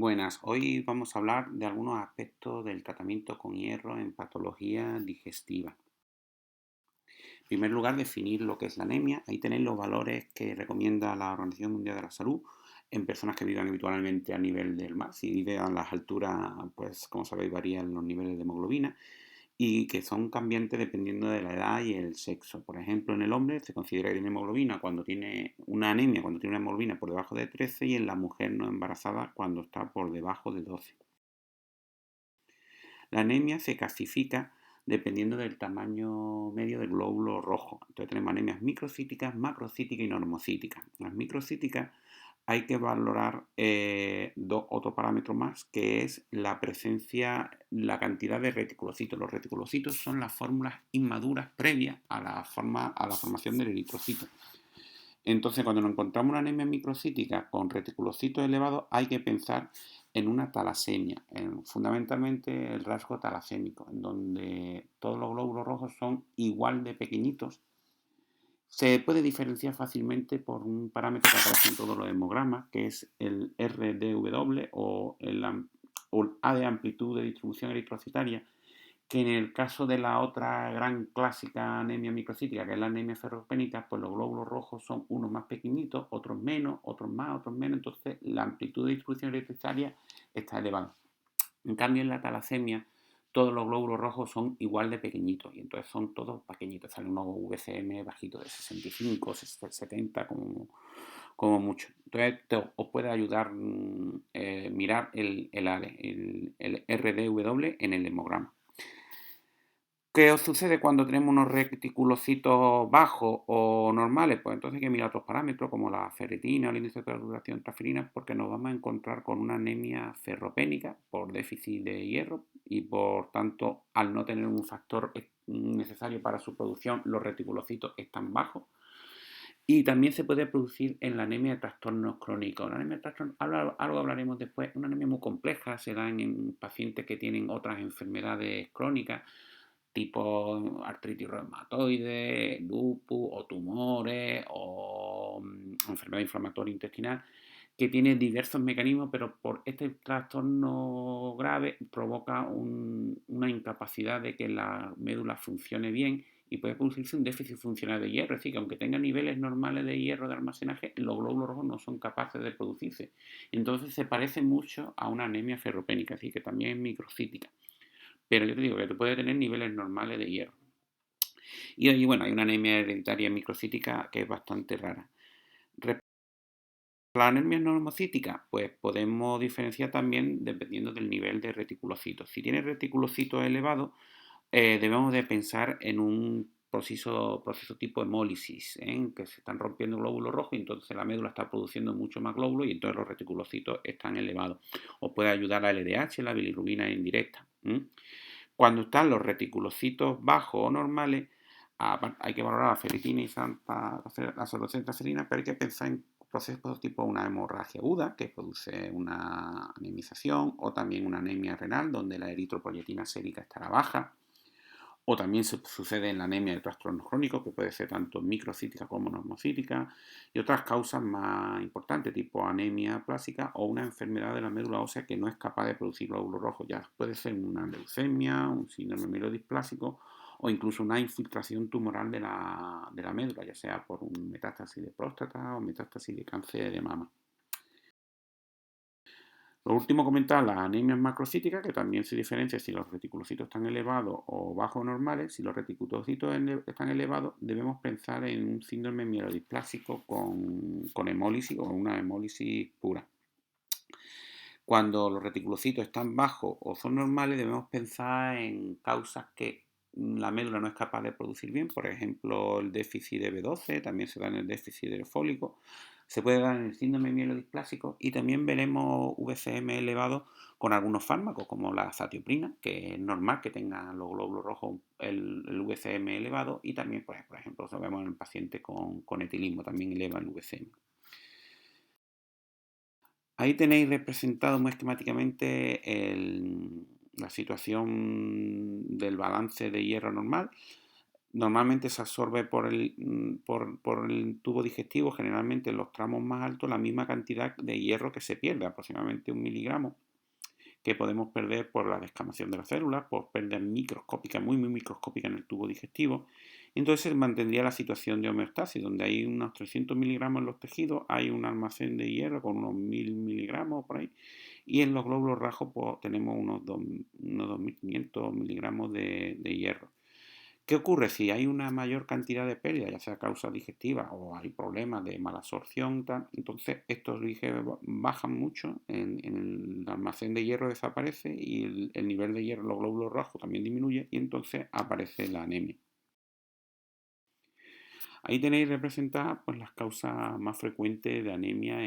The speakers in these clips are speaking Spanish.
Buenas, hoy vamos a hablar de algunos aspectos del tratamiento con hierro en patología digestiva. En primer lugar, definir lo que es la anemia. Ahí tenéis los valores que recomienda la Organización Mundial de la Salud en personas que vivan habitualmente a nivel del mar. Si viven a las alturas, pues como sabéis, varían los niveles de hemoglobina y que son cambiantes dependiendo de la edad y el sexo. Por ejemplo, en el hombre se considera que tiene hemoglobina cuando tiene una anemia, cuando tiene una hemoglobina por debajo de 13 y en la mujer no embarazada cuando está por debajo de 12. La anemia se clasifica dependiendo del tamaño medio del glóbulo rojo. Entonces tenemos anemias microcíticas, macrocíticas y normocíticas. Las microcíticas hay que valorar otro parámetro más, que es la presencia, la cantidad de reticulocitos. Los reticulocitos son las fórmulas inmaduras previas a la formación del eritrocito. Entonces, cuando nos encontramos una anemia microcítica con reticulocitos elevados, hay que pensar en una talasemia, fundamentalmente el rasgo talasémico, en donde todos los glóbulos rojos son igual de pequeñitos. Se puede diferenciar fácilmente por un parámetro que aparece en todos los hemogramas, que es el RDW o el A de amplitud de distribución eritrocitaria, que en el caso de la otra gran clásica anemia microcítica, que es la anemia ferropénica, pues los glóbulos rojos son unos más pequeñitos, otros menos, otros más, otros menos, entonces la amplitud de distribución eritrocitaria está elevada. En cambio, en la talasemia, todos los glóbulos rojos son igual de pequeñitos y entonces son todos pequeñitos, salen unos VCM bajitos de 65, 70 como mucho. Entonces os puede ayudar mirar el RDW en el hemograma. ¿Qué os sucede cuando tenemos unos reticulocitos bajos o normales? Pues entonces hay que mirar otros parámetros como la ferritina o el índice de coagulación transferrina porque nos vamos a encontrar con una anemia ferropénica por déficit de hierro y por tanto al no tener un factor necesario para su producción los reticulocitos están bajos. Y también se puede producir en la anemia de trastornos crónicos. La anemia de trastornos, algo hablaremos después, una anemia muy compleja, se da en pacientes que tienen otras enfermedades crónicas tipo artritis reumatoide, lupus o tumores o enfermedad inflamatoria intestinal, que tiene diversos mecanismos, pero por este trastorno grave provoca una incapacidad de que la médula funcione bien y puede producirse un déficit funcional de hierro. Es decir, que aunque tenga niveles normales de hierro de almacenaje, los glóbulos rojos no son capaces de producirse. Entonces se parece mucho a una anemia ferropénica, es decir, que también es microcítica. Pero yo te digo que tú puedes tener niveles normales de hierro. Y bueno, hay una anemia hereditaria microcítica que es bastante rara. La anemia normocítica, pues podemos diferenciar también dependiendo del nivel de reticulocitos. Si tiene reticulocitos elevados, debemos de pensar en un proceso tipo hemólisis, en que se están rompiendo glóbulos rojos y entonces la médula está produciendo mucho más glóbulos y entonces los reticulocitos están elevados. Os puede ayudar la LDH, la bilirrubina indirecta. Cuando están los reticulocitos bajos o normales, hay que valorar la ferritina y la salocentrazerina, pero hay que pensar en procesos tipo una hemorragia aguda, que produce una anemización, o también una anemia renal, donde la eritropoyetina sérica estará baja, o también sucede en la anemia de trastornos crónicos, que puede ser tanto microcítica como normocítica, y otras causas más importantes, tipo anemia plástica o una enfermedad de la médula ósea que no es capaz de producir glóbulos rojos. Ya puede ser una leucemia, un síndrome mielodisplásico o incluso una infiltración tumoral de la médula, ya sea por un metástasis de próstata o metástasis de cáncer de mama. Lo último comentar las anemias macrocíticas, que también se diferencia si los reticulocitos están elevados o bajos normales. Si los reticulocitos están elevados, debemos pensar en un síndrome mielodisplásico con hemólisis o una hemólisis pura. Cuando los reticulocitos están bajos o son normales, debemos pensar en causas que la médula no es capaz de producir bien, por ejemplo, el déficit de B12, también se da en el déficit de fólico, se puede dar en el síndrome mielodisplásico y también veremos VCM elevado con algunos fármacos como la azatioprina, que es normal que tengan los glóbulos rojos el VCM elevado y también, pues, por ejemplo, lo vemos en el paciente con etilismo, también eleva el VCM. Ahí tenéis representado muy esquemáticamente la situación del balance de hierro normal. Normalmente se absorbe por el tubo digestivo, generalmente en los tramos más altos, la misma cantidad de hierro que se pierde, aproximadamente 1 miligramo, que podemos perder por la descamación de las células, por pérdidas microscópicas, muy microscópicas en el tubo digestivo. Entonces se mantendría la situación de homeostasis, donde hay unos 300 miligramos en los tejidos, hay un almacén de hierro con unos 1000 miligramos por ahí, y en los glóbulos rojos pues, tenemos unos 2500 miligramos de hierro. ¿Qué ocurre si hay una mayor cantidad de pérdida, ya sea causa digestiva o hay problemas de malabsorción, tal? Entonces estos líquidos bajan mucho, en el almacén de hierro desaparece y el nivel de hierro en los glóbulos rojos también disminuye y entonces aparece la anemia. Ahí tenéis representadas pues, las causas más frecuentes de anemia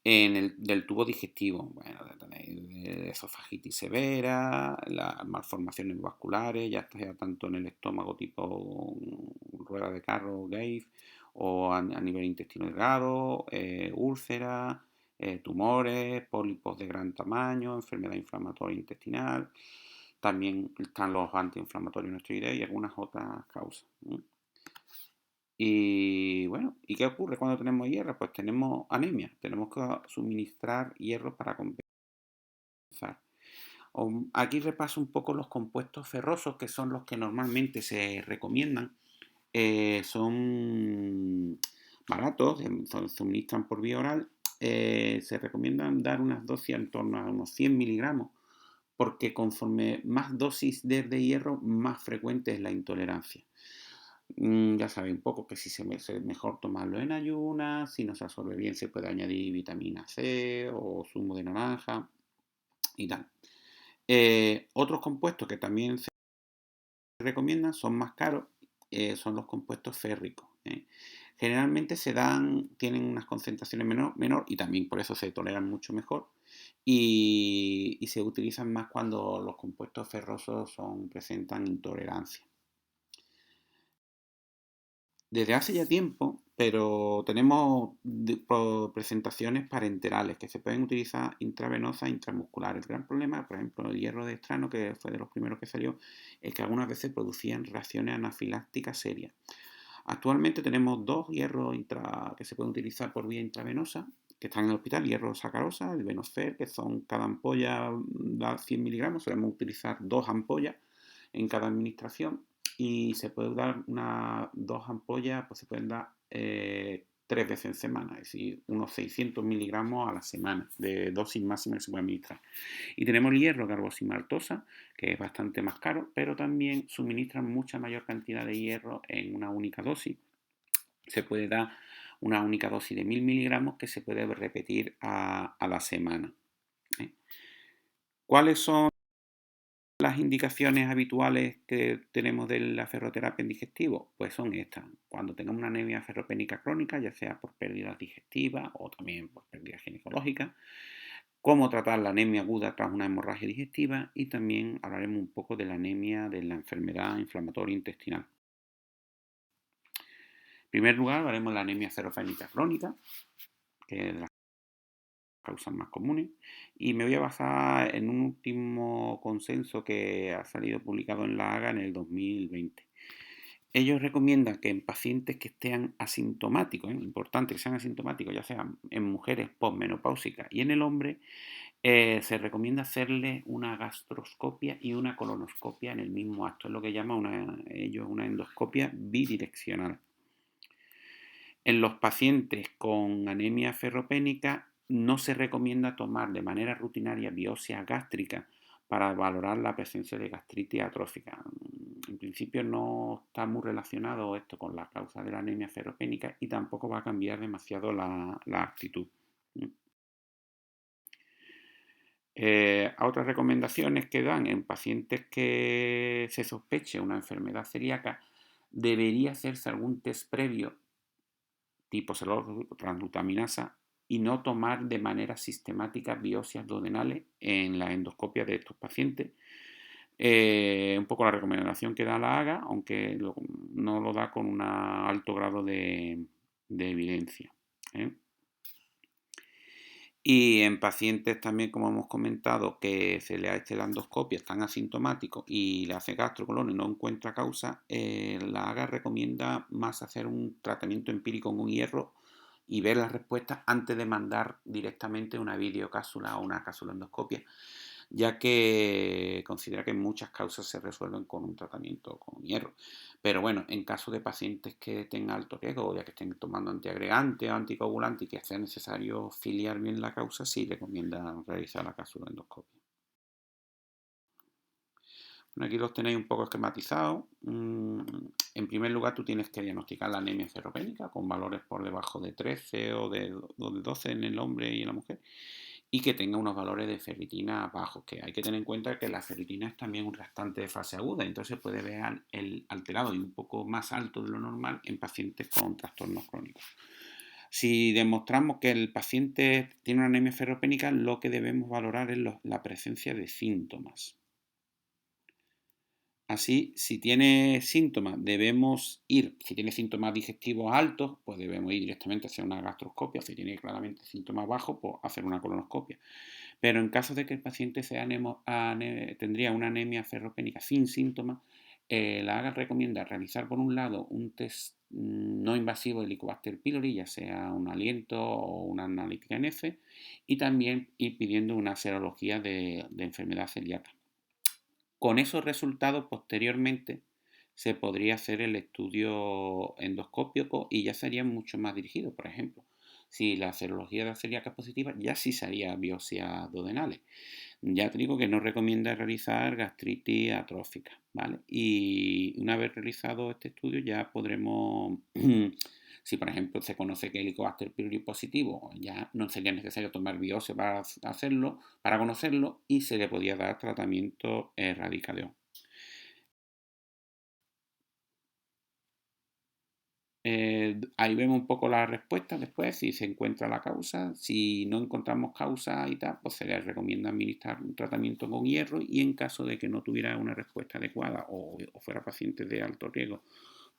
del tubo digestivo. Bueno, tenéis esofagitis severa, las malformaciones vasculares, ya sea tanto en el estómago tipo rueda de carro, Gave, o a nivel intestino delgado, úlceras, tumores, pólipos de gran tamaño, enfermedad inflamatoria intestinal. También están los antiinflamatorios no esteroideos y algunas otras causas. Y bueno, ¿y qué ocurre cuando tenemos hierro? Pues tenemos anemia, tenemos que suministrar hierro para compensar. Aquí repaso un poco los compuestos ferrosos, que son los que normalmente se recomiendan. Son baratos, se suministran por vía oral. Se recomiendan dar unas dosis en torno a unos 100 miligramos, porque conforme más dosis de hierro, más frecuente es la intolerancia. Ya sabéis un poco que si es mejor tomarlo en ayunas, si no se absorbe bien se puede añadir vitamina C o zumo de naranja y tal. Otros compuestos que también se recomiendan son más caros, son los compuestos férricos. Generalmente tienen unas concentraciones menor y también por eso se toleran mucho mejor y se utilizan más cuando los compuestos ferrosos presentan intolerancia. Desde hace ya tiempo, pero tenemos presentaciones parenterales que se pueden utilizar intravenosa e intramuscular. El gran problema, por ejemplo, el hierro de estrano, que fue de los primeros que salió, es que algunas veces producían reacciones anafilácticas serias. Actualmente tenemos dos hierros que se pueden utilizar por vía intravenosa, que están en el hospital: hierro sacarosa, el Venofer, que son cada ampolla da 100 miligramos, solemos utilizar 2 ampollas en cada administración y se puede dar dos ampollas, pues se pueden dar 3 veces en semana, es decir, unos 600 miligramos a la semana de dosis máxima que se puede administrar. Y tenemos el hierro carbosimaltosa, que es bastante más caro, pero también suministra mucha mayor cantidad de hierro en una única dosis. Se puede dar una única dosis de 1000 miligramos que se puede repetir a la semana. ¿Cuáles son las indicaciones habituales que tenemos de la ferroterapia en digestivo? Pues son estas. Cuando tengamos una anemia ferropénica crónica, ya sea por pérdidas digestivas o también por pérdidas ginecológicas, cómo tratar la anemia aguda tras una hemorragia digestiva y también hablaremos un poco de la anemia de la enfermedad inflamatoria intestinal. En primer lugar, hablaremos de la anemia ferropénica crónica, que es de las causas más comunes, y me voy a basar en un último consenso que ha salido publicado en la AGA en el 2020. Ellos recomiendan que en pacientes que estén asintomáticos, importante que sean asintomáticos, ya sean en mujeres posmenopáusicas y en el hombre, se recomienda hacerle una gastroscopia y una colonoscopia en el mismo acto. Es lo que llaman ellos una endoscopia bidireccional. En los pacientes con anemia ferropénica no se recomienda tomar de manera rutinaria biopsia gástrica para valorar la presencia de gastritis atrófica. En principio no está muy relacionado esto con la causa de la anemia ferropénica y tampoco va a cambiar demasiado la actitud. Otras recomendaciones que dan en pacientes que se sospeche una enfermedad celíaca, debería hacerse algún test previo tipo transglutaminasa y no tomar de manera sistemática biopsias duodenales en la endoscopia de estos pacientes. Un poco la recomendación que da la AGA, aunque no lo da con un alto grado de evidencia. Y en pacientes también, como hemos comentado, que se le ha hecho la endoscopia, están asintomáticos y le hace gastrocolon y no encuentra causa, la AGA recomienda más hacer un tratamiento empírico con hierro y ver las respuestas antes de mandar directamente una videocápsula o una cápsula endoscopia, ya que considera que muchas causas se resuelven con un tratamiento con hierro. Pero bueno, en caso de pacientes que tengan alto riesgo, ya que estén tomando antiagregante o anticoagulante y que sea necesario filiar bien la causa, sí recomienda realizar la cápsula endoscopia. Bueno, aquí los tenéis un poco esquematizados. En primer lugar, tú tienes que diagnosticar la anemia ferropénica con valores por debajo de 13 o de 12 en el hombre y en la mujer, y que tenga unos valores de ferritina bajos, que hay que tener en cuenta que la ferritina es también un reactante de fase aguda, entonces puede ver el alterado y un poco más alto de lo normal en pacientes con trastornos crónicos. Si demostramos que el paciente tiene una anemia ferropénica, lo que debemos valorar es la presencia de síntomas. Así, si tiene síntomas, debemos ir, si tiene síntomas digestivos altos, pues debemos ir directamente a hacer una gastroscopia. Si tiene claramente síntomas bajos, pues hacer una colonoscopia. Pero en caso de que el paciente tendría una anemia ferropénica sin síntomas, la AGA recomienda realizar por un lado un test no invasivo de Helicobacter pylori, ya sea un aliento o una analítica en F, y también ir pidiendo una serología de enfermedad celíaca. Con esos resultados, posteriormente, se podría hacer el estudio endoscópico y ya sería mucho más dirigido. Por ejemplo, si la serología de la celíaca es positiva, ya sí sería biopsias duodenales. Ya te digo que no recomienda realizar gastritis atrófica, ¿vale? Y una vez realizado este estudio ya podremos, si por ejemplo se conoce que el Helicobacter pylori positivo, ya no sería necesario tomar biopsia para hacerlo, para conocerlo, y se le podía dar tratamiento radicación. Ahí vemos un poco la respuesta después, si se encuentra la causa. Si no encontramos causa y tal, pues se le recomienda administrar un tratamiento con hierro, y en caso de que no tuviera una respuesta adecuada o fuera paciente de alto riesgo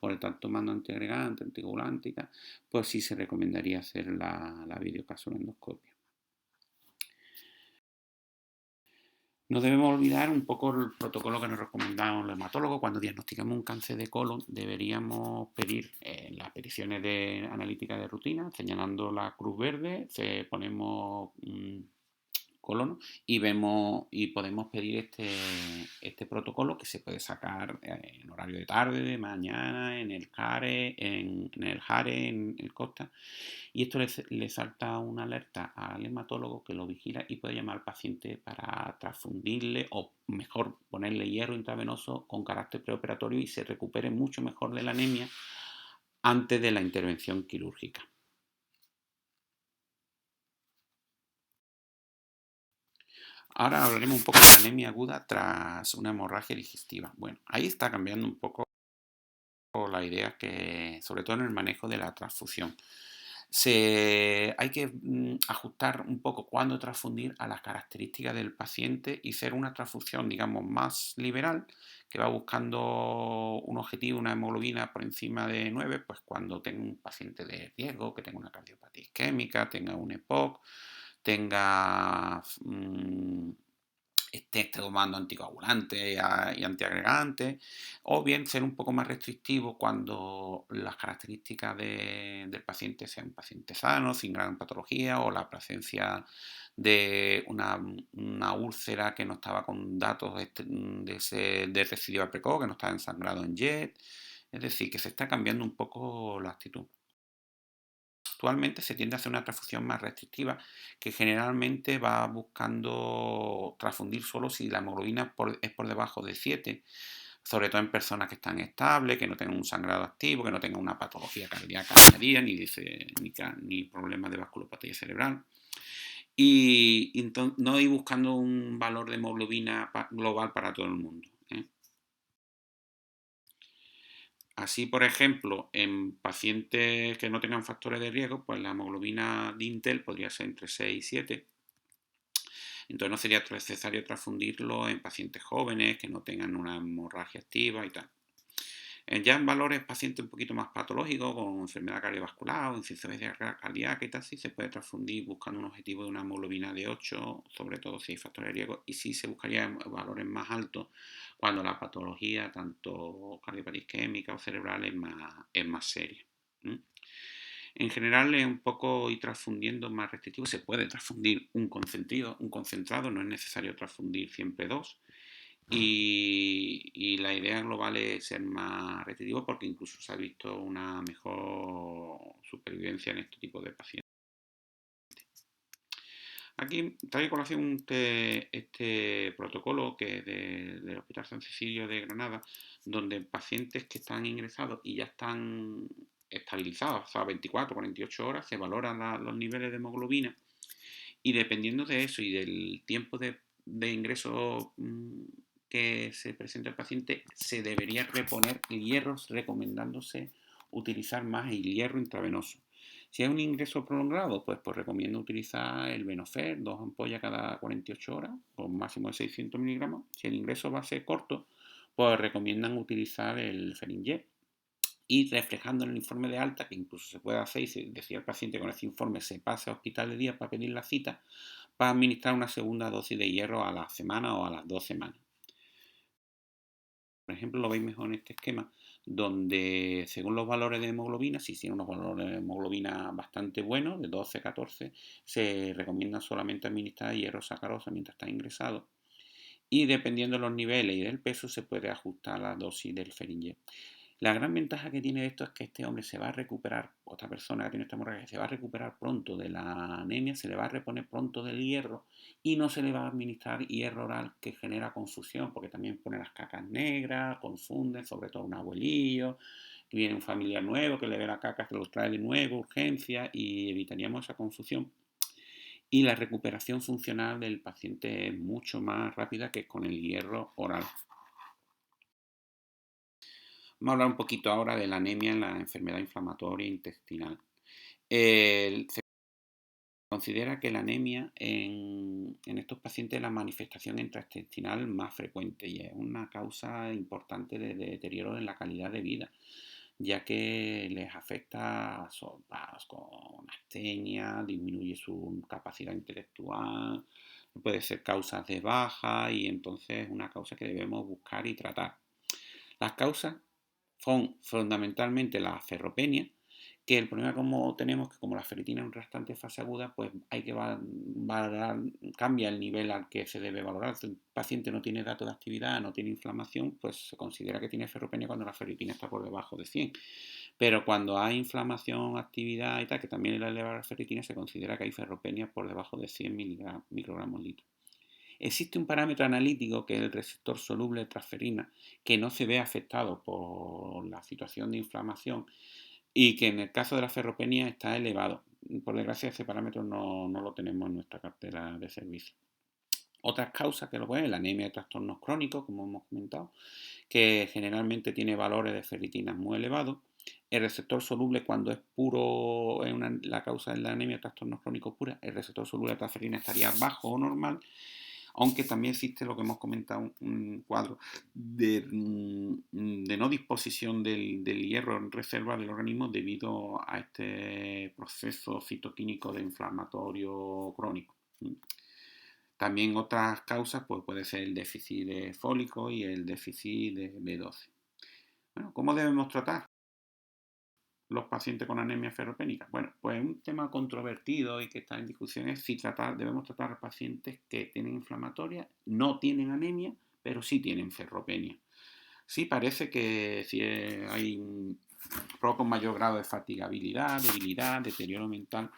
por estar tomando antiagregante, anticoagulante y tal, pues sí se recomendaría hacer la videocapsuloscopia. No debemos olvidar un poco el protocolo que nos recomendaron los hematólogos. Cuando diagnosticamos un cáncer de colon, deberíamos pedir las peticiones de analítica de rutina, señalando la cruz verde, ponemos colono y vemos y podemos pedir este protocolo, que se puede sacar en horario de tarde, de mañana, en el CARE, en el JARE, en el COSTA, y esto le salta una alerta al hematólogo, que lo vigila y puede llamar al paciente para transfundirle o mejor ponerle hierro intravenoso con carácter preoperatorio y se recupere mucho mejor de la anemia antes de la intervención quirúrgica. Ahora hablaremos un poco de la anemia aguda tras una hemorragia digestiva. Bueno, ahí está cambiando un poco la idea, que sobre todo en el manejo de la transfusión. Hay que ajustar un poco cuándo transfundir a las características del paciente y hacer una transfusión, digamos, más liberal, que va buscando un objetivo, una hemoglobina por encima de 9, pues cuando tenga un paciente de riesgo, que tenga una cardiopatía isquémica, tenga un EPOC, tenga esté tomando anticoagulantes y antiagregantes, o bien ser un poco más restrictivo cuando las características del paciente sean un paciente sano, sin gran patología, o la presencia de una úlcera que no estaba con datos de recidiva precoz, que no estaba ensangrado en JET. Es decir, que se está cambiando un poco la actitud. Actualmente se tiende a hacer una transfusión más restrictiva, que generalmente va buscando transfundir solo si la hemoglobina es por debajo de 7, sobre todo en personas que están estables, que no tengan un sangrado activo, que no tengan una patología cardíaca añadida, ni problemas de vasculopatía cerebral. Y no ir buscando un valor de hemoglobina global para todo el mundo. Así, por ejemplo, en pacientes que no tengan factores de riesgo, pues la hemoglobina Dintel podría ser entre 6 y 7. Entonces no sería necesario transfundirlo en pacientes jóvenes que no tengan una hemorragia activa y tal. Ya en valores pacientes un poquito más patológicos, con enfermedad cardiovascular o insuficiencia cardíaca y tal, sí se puede transfundir buscando un objetivo de una hemoglobina de 8, sobre todo si hay factores de riesgo, y sí se buscaría valores más altos cuando la patología, tanto cardiopatía isquémica o cerebral, es más seria. En general es un poco ir transfundiendo más restrictivo. Se puede transfundir un concentrado, no es necesario transfundir siempre dos. Y la idea global es ser más restrictivo porque incluso se ha visto una mejor supervivencia en este tipo de pacientes. Aquí traigo a colación este protocolo que es del Hospital San Cecilio de Granada, donde pacientes que están ingresados y ya están estabilizados, o sea, 24, 48 horas, se valoran los niveles de hemoglobina y dependiendo de eso y del tiempo de ingreso que se presenta el paciente, se debería reponer hierros, recomendándose utilizar más el hierro intravenoso. Si hay un ingreso prolongado, pues recomiendo utilizar el Venofer, 2 ampollas cada 48 horas, con máximo de 600 miligramos. Si el ingreso va a ser corto, pues recomiendan utilizar el Ferinject. Y reflejando en el informe de alta, que incluso se puede hacer, y si decía el paciente con ese informe se pasa a hospital de día para pedir la cita, para administrar una segunda dosis de hierro a la semana o a las 2 semanas. Por ejemplo, lo veis mejor en este esquema, donde según los valores de hemoglobina, si tiene unos valores de hemoglobina bastante buenos, de 12, 14, se recomienda solamente administrar hierro sacarosa mientras está ingresado. Y dependiendo de los niveles y del peso, se puede ajustar la dosis del Ferinject. La gran ventaja que tiene esto es que este hombre se va a recuperar, otra persona que tiene esta hemorragia, se va a recuperar pronto de la anemia, se le va a reponer pronto del hierro y no se le va a administrar hierro oral que genera confusión, porque también pone las cacas negras, confunden, sobre todo un abuelillo, que viene un familiar nuevo que le ve la caca, se los trae de nuevo, urgencia, y evitaríamos esa confusión. Y la recuperación funcional del paciente es mucho más rápida que con el hierro oral. Vamos a hablar un poquito ahora de la anemia en la enfermedad inflamatoria intestinal. Se considera que la anemia en estos pacientes es la manifestación intraintestinal más frecuente y es una causa importante de deterioro en la calidad de vida, ya que les afecta con astenia, disminuye su capacidad intelectual, puede ser causas de baja y entonces es una causa que debemos buscar y tratar. Las causas son fundamentalmente la ferropenia, que el problema como tenemos que como la ferritina es un restante de fase aguda, pues hay que valorar, cambia el nivel al que se debe valorar. Si el paciente no tiene datos de actividad, no tiene inflamación, pues se considera que tiene ferropenia cuando la ferritina está por debajo de 100. Pero cuando hay inflamación, actividad y tal, que también eleva la ferritina, se considera que hay ferropenia por debajo de 100 microgramos litro. Existe un parámetro analítico que es el receptor soluble de transferina que no se ve afectado por la situación de inflamación y que en el caso de la ferropenia está elevado. Por desgracia ese parámetro no lo tenemos en nuestra cartera de servicio. Otras causas que lo pueden, la anemia de trastornos crónicos, como hemos comentado, que generalmente tiene valores de ferritina muy elevados. El receptor soluble, cuando es puro, la causa de la anemia de trastornos crónicos pura, el receptor soluble de transferina estaría bajo o normal, aunque también existe lo que hemos comentado, un cuadro de no disposición del hierro en reserva del organismo debido a este proceso citoquímico de inflamatorio crónico. También otras causas pues puede ser el déficit de fólico y el déficit de B12. Bueno, ¿cómo debemos tratar los pacientes con anemia ferropénica? Bueno, pues un tema controvertido y que está en discusión es si debemos tratar a pacientes que tienen inflamatoria, no tienen anemia, pero sí tienen ferropenia. Sí parece que si hay provoca un mayor grado de fatigabilidad, debilidad, deterioro mental,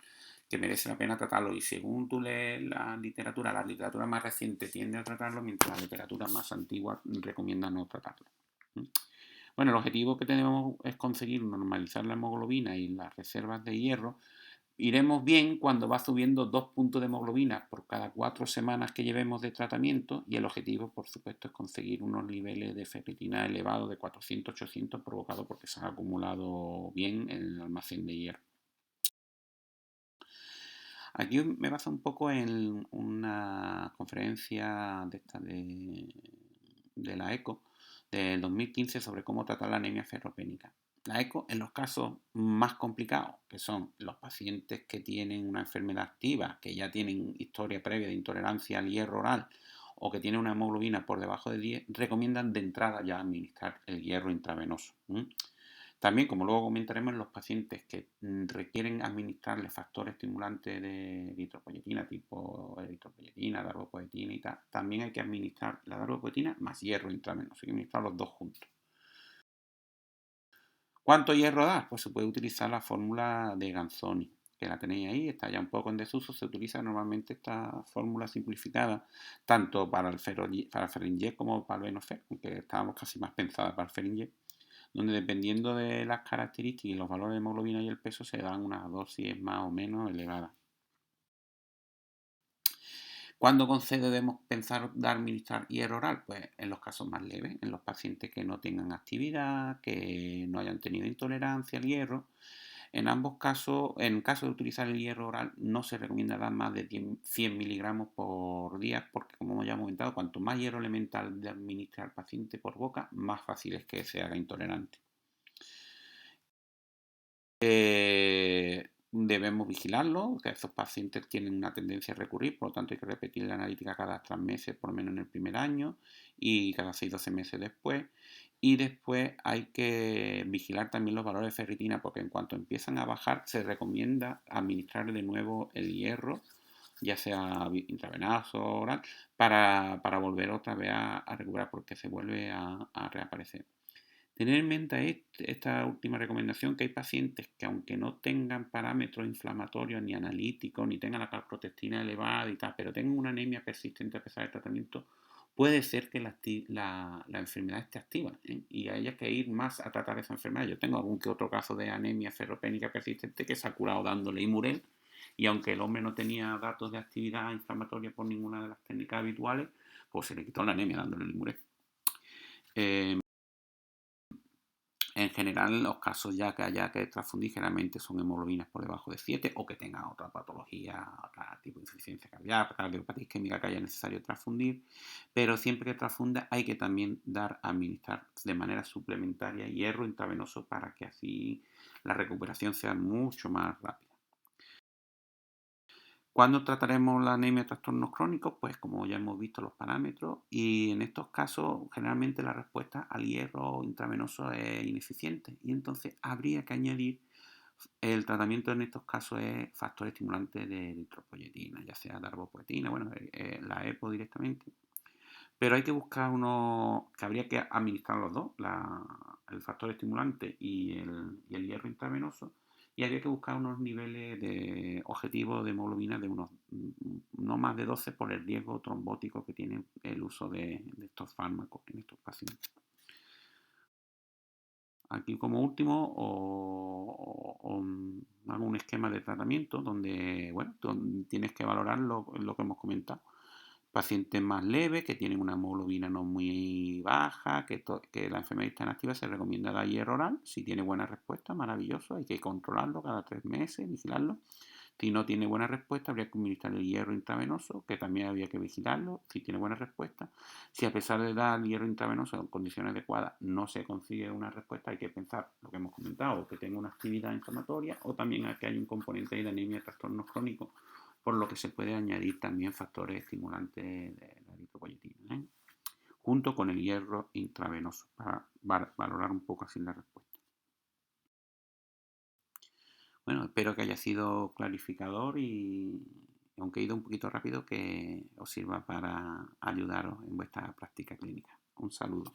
que merece la pena tratarlo. Y según tú lees la literatura más reciente tiende a tratarlo, mientras la literatura más antigua recomienda no tratarlo. Bueno, el objetivo que tenemos es conseguir normalizar la hemoglobina y las reservas de hierro. Iremos bien cuando va subiendo 2 puntos de hemoglobina por cada 4 semanas que llevemos de tratamiento y el objetivo, por supuesto, es conseguir unos niveles de ferritina elevados de 400-800 provocados porque se han acumulado bien en el almacén de hierro. Aquí me baso un poco en una conferencia de la ECO, del 2015 sobre cómo tratar la anemia ferropénica. La ECO en los casos más complicados, que son los pacientes que tienen una enfermedad activa, que ya tienen historia previa de intolerancia al hierro oral o que tienen una hemoglobina por debajo de 10, recomiendan de entrada ya administrar el hierro intravenoso. También, como luego comentaremos, los pacientes que requieren administrarle factores estimulantes de eritropoyetina, tipo eritropoyetina, darbepoetina y tal, también hay que administrar la darbepoetina más hierro intravenoso, hay que administrar los dos juntos. ¿Cuánto hierro da? Pues se puede utilizar la fórmula de Ganzoni, que la tenéis ahí, está ya un poco en desuso, se utiliza normalmente esta fórmula simplificada, tanto para el Ferinject como para el Venofer, aunque estábamos casi más pensadas para el Ferinject, donde dependiendo de las características y los valores de hemoglobina y el peso se dan unas dosis más o menos elevadas. ¿Cuándo debemos pensar de administrar hierro oral? Pues en los casos más leves, en los pacientes que no tengan actividad, que no hayan tenido intolerancia al hierro. En ambos casos, en caso de utilizar el hierro oral, no se recomienda dar más de 100 miligramos por día, porque como ya hemos comentado, cuanto más hierro elemental administre al paciente por boca, más fácil es que se haga intolerante. Debemos vigilarlo, que estos pacientes tienen una tendencia a recurrir, por lo tanto hay que repetir la analítica cada 3 meses, por lo menos en el primer año, y cada 6-12 meses después. Y después hay que vigilar también los valores de ferritina, porque en cuanto empiezan a bajar, se recomienda administrar de nuevo el hierro, ya sea intravenoso o oral, para volver otra vez a recuperar, porque se vuelve a reaparecer. Tener en mente esta última recomendación, que hay pacientes que aunque no tengan parámetros inflamatorios ni analíticos, ni tengan la calprotectina elevada y tal, pero tengan una anemia persistente a pesar del tratamiento, puede ser que la enfermedad esté activa, ¿eh? Y haya que ir más a tratar esa enfermedad. Yo tengo algún que otro caso de anemia ferropénica persistente que se ha curado dándole Imurel, y aunque el hombre no tenía datos de actividad inflamatoria por ninguna de las técnicas habituales, pues se le quitó la anemia dándole el Imurel. En general, los casos ya que haya que transfundir generalmente son hemoglobinas por debajo de 7 o que tengan otra patología, otra tipo de insuficiencia cardíaca, cardiopatía isquémica que haya necesario transfundir, pero siempre que transfunda hay que también administrar de manera suplementaria hierro intravenoso para que así la recuperación sea mucho más rápida. ¿Cuándo trataremos la anemia de trastornos crónicos? Pues como ya hemos visto los parámetros, y en estos casos generalmente la respuesta al hierro intravenoso es ineficiente y entonces habría que añadir el tratamiento en estos casos es factor estimulante de eritropoyetina, ya sea darbepoetina, bueno, la EPO directamente, pero hay que buscar uno que habría que administrar los dos, el factor estimulante y el hierro intravenoso, y habría que buscar unos niveles de objetivo de hemoglobina de unos no más de 12 por el riesgo trombótico que tiene el uso de estos fármacos en estos pacientes. Aquí como último hago un esquema de tratamiento donde, bueno, donde tienes que valorar lo que hemos comentado. Pacientes más leves, que tienen una hemoglobina no muy baja, que la enfermedad está inactiva, se recomienda dar hierro oral. Si tiene buena respuesta, maravilloso, hay que controlarlo cada 3 meses, vigilarlo. Si no tiene buena respuesta, habría que administrar el hierro intravenoso, que también habría que vigilarlo, si tiene buena respuesta. Si a pesar de dar hierro intravenoso en condiciones adecuadas no se consigue una respuesta, hay que pensar lo que hemos comentado, que tenga una actividad inflamatoria o también que hay un componente de anemia de trastornos crónicos, por lo que se puede añadir también factores estimulantes de la eritropoyetina, ¿eh? Junto con el hierro intravenoso, para valorar un poco así la respuesta. Bueno, espero que haya sido clarificador y, aunque he ido un poquito rápido, que os sirva para ayudaros en vuestra práctica clínica. Un saludo.